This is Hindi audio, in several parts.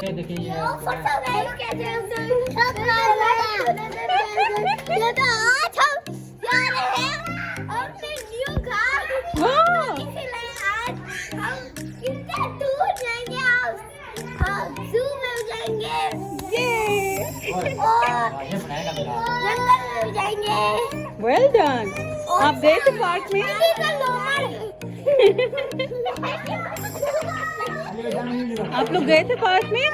ये देखिए ये तो आज हम जा रहे हैं अपने न्यू घर। इसीलिए आज हम कितने दूर जाएंगे, हम जू में जाएंगे और जंगल में जाएंगे। Well done. आप गए थे पार्क में? आप लोग गए थे पार्क में?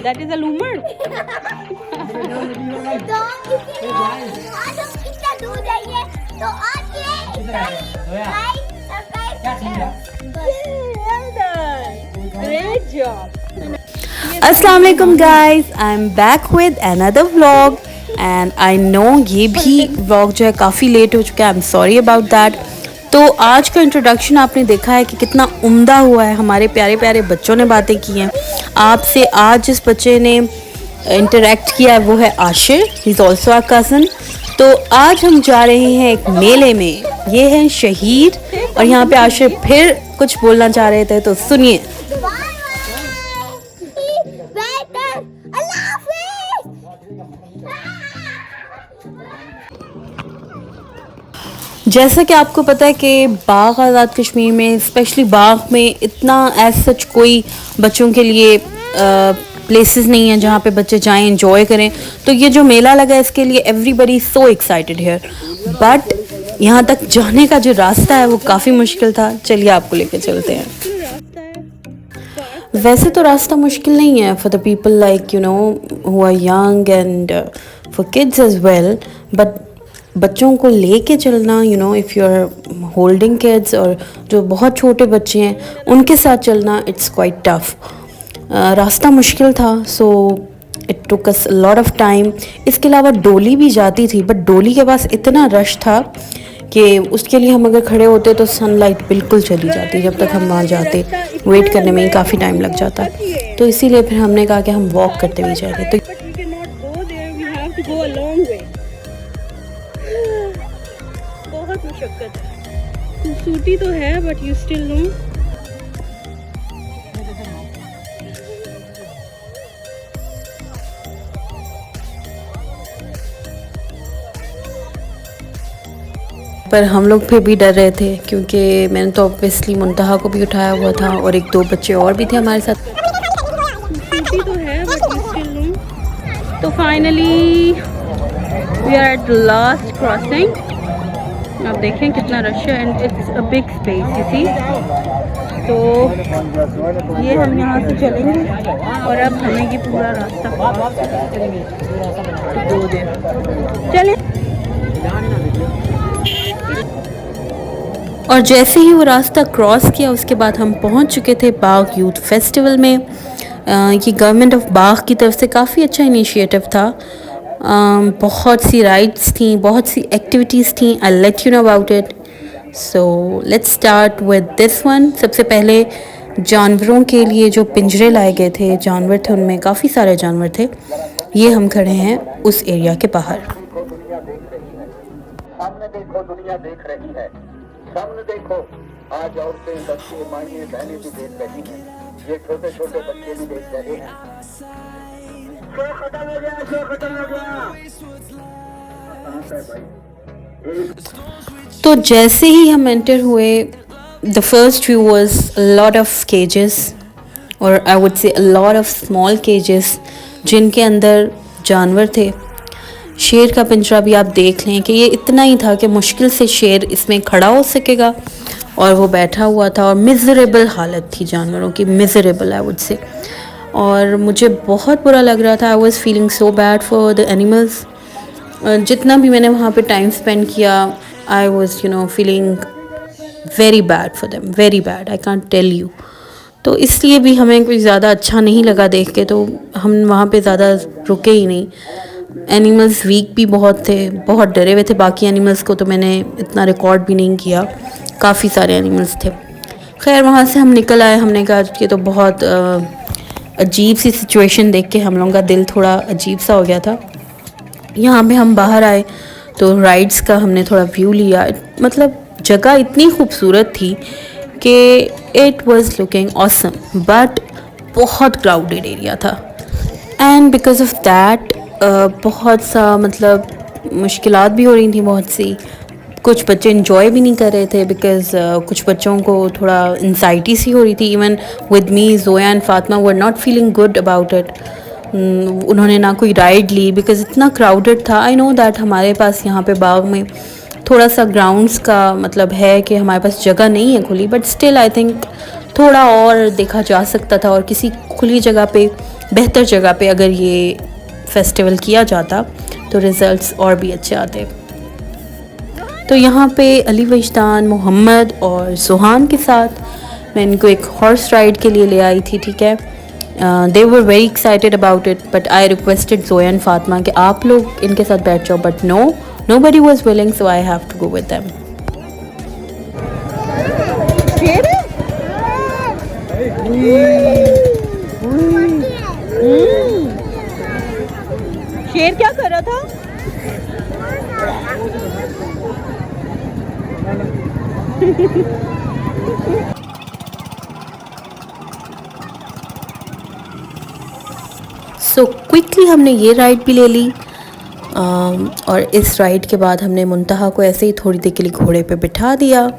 दैट इज अ लूमर। तो आज हम कितना दूर जाएंगे, तो आज Great job. अस्सलाम वालेकुम guys, I am back with another vlog and I know ये भी व्लॉग जो है काफ़ी लेट हो चुका है। I am sorry about that. तो आज का इंट्रोडक्शन आपने देखा है कि कितना उम्दा हुआ है, हमारे प्यारे प्यारे बच्चों ने बातें की हैं आपसे। आज जिस बच्चे ने इंटरेक्ट किया है वो है Ashir, he is also our cousin. तो आज हम जा रहे हैं एक मेले में, ये है शहीद, और यहाँ पे आशिर फिर कुछ बोलना चाह रहे थे, तो सुनिए। जैसा कि आपको पता है कि बाग आज़ाद कश्मीर में, स्पेशली बाग में, इतना एज सच कोई बच्चों के लिए प्लेसेस नहीं है जहाँ पे बच्चे जाएं एंजॉय करें। तो ये जो मेला लगा है इसके लिए everybody so excited here, but यहाँ तक जाने का जो रास्ता है वो काफ़ी मुश्किल था। चलिए आपको लेके चलते हैं। वैसे तो रास्ता मुश्किल नहीं है for the people like you know who are young and for kids as well, but बच्चों को लेके चलना, you know, if you are holding kids, और जो बहुत छोटे बच्चे हैं उनके साथ चलना, इट्स क्वाइट टफ। रास्ता मुश्किल था, so it took us lot of time. इसके अलावा डोली भी जाती थी, बट डोली के पास इतना रश था कि उसके लिए हम अगर खड़े होते तो सनलाइट बिल्कुल चली जाती, जब तक हम वहाँ जाते वेट करने में ही काफ़ी टाइम लग जाता। तो इसीलिए फिर हमने कहा कि हम वॉक करते हुए जाएंगे। तो बहुत मुशक्कत है, खूबसूरती तो है बट यू स्टिल नो। पर हम लोग फिर भी डर रहे थे क्योंकि मैंने तो ऑब्वियसली मुंतहा को भी उठाया हुआ था और एक दो बच्चे और भी थे हमारे साथ। खूबसूरती तो है बट यू स्टिल नो। तो finally we are at last crossing. आप देखें कितना रश है and it's a big space you see. तो ये हम यहाँ से चलेंगे और अब हमें ये पूरा रास्ता दो दिन चले। और जैसे ही वो रास्ता क्रॉस किया उसके बाद हम पहुँच चुके थे बाग यूथ फेस्टिवल में। ये गवर्नमेंट ऑफ बाग की तरफ से काफ़ी अच्छा इनिशिएटिव था। बहुत सी राइड्स थी, बहुत सी एक्टिविटीज़ थी। I let you know about it. So let's start with this one. सबसे पहले जानवरों के लिए जो पिंजरे लाए गए थे, जानवर थे, उनमें काफ़ी सारे जानवर थे। ये हम खड़े हैं उस एरिया के बाहर। सामने देखो, दुनिया देख रही है। सामने देखो, आज औरतें, बच्चे, माइयां, बहनें भी देख रही हैं। ये छोटे छोटे बच्चे भी देख रहे हैं। खत्म हो गया, खत्म हो गया। तो जैसे ही हम एंटर हुए, the first view was a lot of cages, और I would say a lot of small cages जिनके अंदर जानवर थे। शेर का पिंजरा भी आप देख लें कि ये इतना ही था कि मुश्किल से शेर इसमें खड़ा हो सकेगा, और वो बैठा हुआ था। और मिज़रेबल हालत थी जानवरों की, मिज़रेबल आई वुड से। और मुझे बहुत बुरा लग रहा था। I was feeling so bad for the animals. जितना भी मैंने वहाँ पे टाइम स्पेंड किया, I was you know feeling very bad for them, very bad, I can't tell you. तो इसलिए भी हमें कुछ ज़्यादा अच्छा नहीं लगा देख के, तो हम वहाँ पे ज़्यादा रुके ही नहीं। एनिमल्स वीक भी बहुत थे, बहुत डरे हुए थे। बाकी एनिमल्स को तो मैंने इतना रिकॉर्ड भी नहीं किया, काफ़ी सारे एनिमल्स थे। खैर वहाँ से हम निकल आए। हमने कहा कि तो बहुत अजीब सी सिचुएशन देख के हम लोगों का दिल थोड़ा अजीब सा हो गया था। यहाँ पे हम बाहर आए तो राइड्स का हमने थोड़ा व्यू लिया। मतलब जगह इतनी खूबसूरत थी कि it was looking awesome, but बहुत क्राउडेड एरिया था एंड बिकॉज ऑफ दैट बहुत सा मतलब मुश्किलात भी हो रही थी बहुत सी। कुछ बच्चे इंजॉय भी नहीं कर रहे थे बिकॉज कुछ बच्चों को थोड़ा एंजाइटी सी हो रही थी। Even with me Zoya and Fatima were not feeling good about it. उन्होंने ना कोई राइड ली बिकॉज इतना क्राउडेड था। आई नो दैट हमारे पास यहाँ पे बाग में थोड़ा सा ग्राउंड्स का मतलब है कि हमारे पास जगह नहीं है खुली, बट स्टिल आई थिंक थोड़ा और देखा जा सकता था और किसी खुली जगह पे, बेहतर जगह पे अगर ये फेस्टिवल किया जाता तो रिज़ल्ट्स और भी अच्छे आते। तो यहाँ पे अली वजदान, मोहम्मद और सुहान के साथ मैं इनको एक हॉर्स राइड के लिए ले आई थी, ठीक है। They were very excited about it, but I requested Zoya and Fatima कि आप लोग इनके साथ बैठ जाओ, but nobody was willing, so I have to go with them. शेर क्या कर रहा था? So quickly हमने ये राइड भी ले ली और इस राइड के बाद हमने मुंतहा को ऐसे ही थोड़ी देर के लिए घोड़े पे बिठा दिया।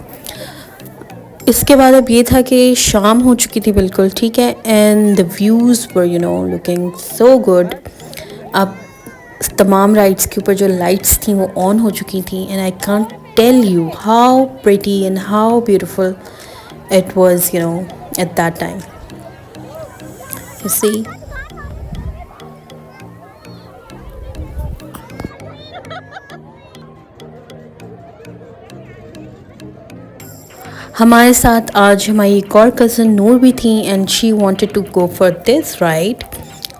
इसके बाद अब ये था कि शाम हो चुकी थी बिल्कुल, ठीक है, and the views were you know looking so good. अब तमाम राइड्स के ऊपर जो लाइट्स थी वो ऑन हो चुकी थी and I can't tell you how pretty and how beautiful it was you know at that time. You see हमारे साथ आज हमारी एक और कज़न नूर भी थी and she wanted to go for this ride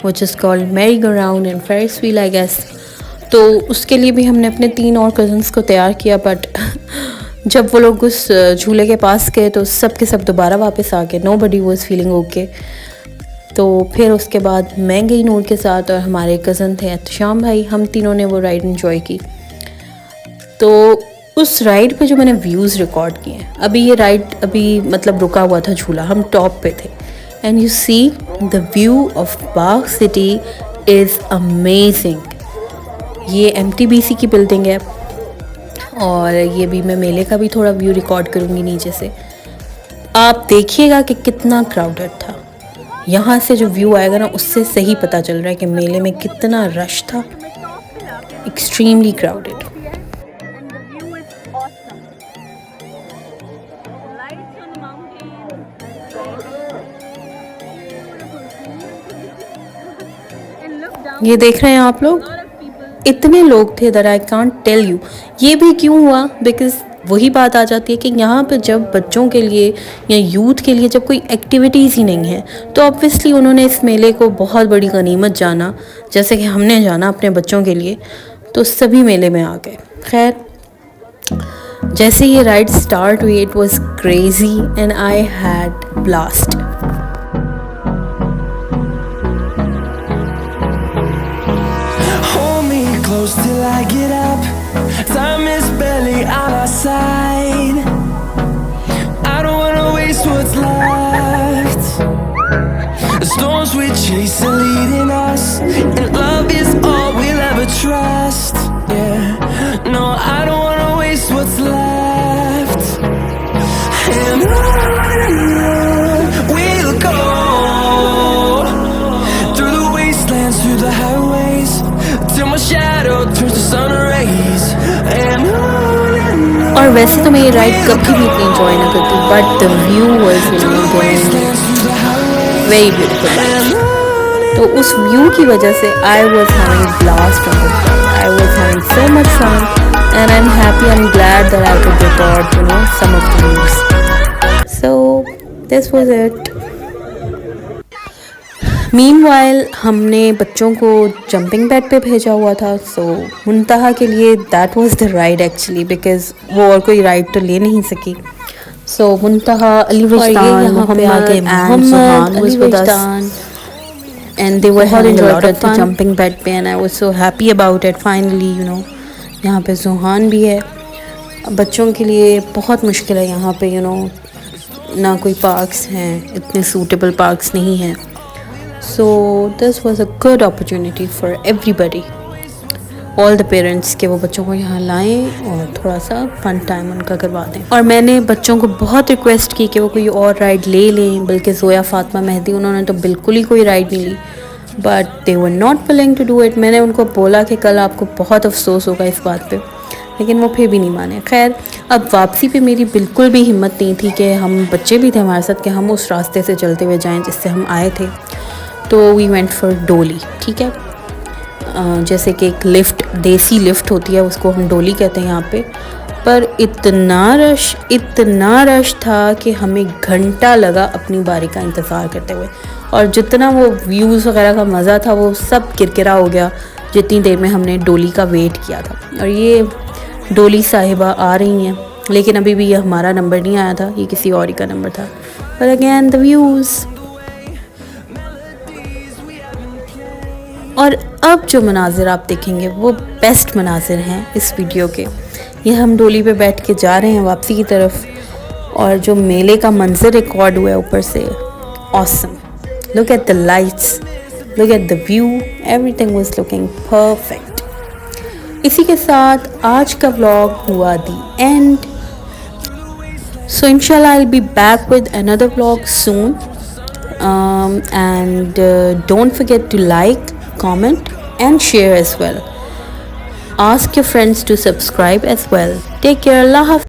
which is called merry go round and Ferris wheel I guess. तो उसके लिए भी हमने अपने 3 और कज़न्स को तैयार किया, बट जब वो लोग उस झूले के पास गए तो सब के सब दोबारा वापस आ गए। Nobody was feeling okay. तो फिर उसके बाद मैं गई नूर के साथ और हमारे कज़न थे एहतशाम भाई, हम तीनों ने वो राइड एंजॉय की। तो उस राइड पे जो मैंने व्यूज़ रिकॉर्ड किए हैं, अभी ये राइड अभी मतलब रुका हुआ था झूला, हम टॉप पे थे and you see the view of Bagh city is amazing. ये MTBC की बिल्डिंग है और ये भी मैं मेले का भी थोड़ा व्यू रिकॉर्ड करूँगी नीचे से। आप देखिएगा कि कितना क्राउडेड था। यहाँ से जो व्यू आएगा ना उससे सही पता चल रहा है कि मेले में कितना रश था, एक्सट्रीमली क्राउडेड। ये देख रहे हैं आप लोग, इतने लोग थे that I can't tell you. ये भी क्यों हुआ, बिकॉज वही बात आ जाती है कि यहाँ पे जब बच्चों के लिए या यूथ के लिए जब कोई एक्टिविटीज़ ही नहीं है तो ऑब्वियसली उन्होंने इस मेले को बहुत बड़ी गनीमत जाना, जैसे कि हमने जाना अपने बच्चों के लिए, तो सभी मेले में आ गए। खैर जैसे ये राइड स्टार्ट हुई it was crazy and I had blast. Close till I get up. Time is barely on our side. I don't wanna waste what's left. The storms we chase are leading us, and love is all we'll ever trust. Yeah, no, I don't wanna waste what's left. And on we'll go through the wastelands, through the highways, till my shadow turns to sun rays. And on और वैसे तो मैं ये राइड कभी भी इतनी एंजॉय ना करती, but the view was very beautiful. तो उस व्यू की वजह से I was having blast on this ride, I was having so much fun and I am happy, I am glad that I could record you know some of the views. So this was it. Meanwhile हमने बच्चों को जंपिंग पैड पे भेजा हुआ था, सो मुंतहा के लिए that was the ride actually, because वो और कोई राइड तो ले नहीं सकी। So Muntaha, Ali Wajdan, Mohammad and Suhan was with us and they were having a lot of jumping pad पे and I was so happy about it. Finally you know यहाँ पे सुहान भी है। बच्चों के लिए बहुत मुश्किल है यहाँ पे, यू नो ना कोई पार्क्स हैं, इतने सूटेबल पार्क्स नहीं हैं। So this was a good opportunity for everybody, all the parents, के वो बच्चों को यहाँ लाएं और थोड़ा सा फन टाइम उनका करवा दें। और मैंने बच्चों को बहुत रिक्वेस्ट की कि वो कोई और राइड ले लें, बल्कि ज़ोया, फातिमा, मेहदी, उन्होंने तो बिल्कुल ही कोई राइड नहीं ली, but they were not willing to do it. मैंने उनको बोला कि कल आपको बहुत अफसोस होगा इस बात पे, लेकिन वो फिर भी नहीं माने। खैर, अब वापसी पे मेरी बिल्कुल भी हिम्मत नहीं थी कि हम, बच्चे भी थे हमारे साथ, कि हम उस रास्ते से चलते हुए जाएं जिससे हम आए थे। तो वी वेंट फॉर डोली, ठीक है, जैसे कि एक लिफ्ट, देसी लिफ्ट होती है, उसको हम डोली कहते हैं यहाँ पे। पर इतना रश था कि हमें घंटा लगा अपनी बारी का इंतज़ार करते हुए, और जितना वो व्यूज़ वगैरह का मज़ा था वो सब किरकिरा हो गया जितनी देर में हमने डोली का वेट किया था। और ये डोली साहिबा आ रही हैं, लेकिन अभी भी ये हमारा नंबर नहीं आया था, ये किसी और ही का नंबर था। पर अगेन द व्यूज़। और अब जो मनाजिर आप देखेंगे वो बेस्ट मनाजिर हैं इस वीडियो के। ये हम डोली पे बैठ के जा रहे हैं वापसी की तरफ, और जो मेले का मंजर रिकॉर्ड हुआ है ऊपर से, awesome. Look at the lights, look at the view, everything was looking perfect. इसी के साथ आज का व्लॉग हुआ दी एंड। सो इंशाल्लाह I will be back with another vlog soon, and don't forget to like, comment and share as well. Ask your friends to subscribe as well. Take care. Allah Hafiz.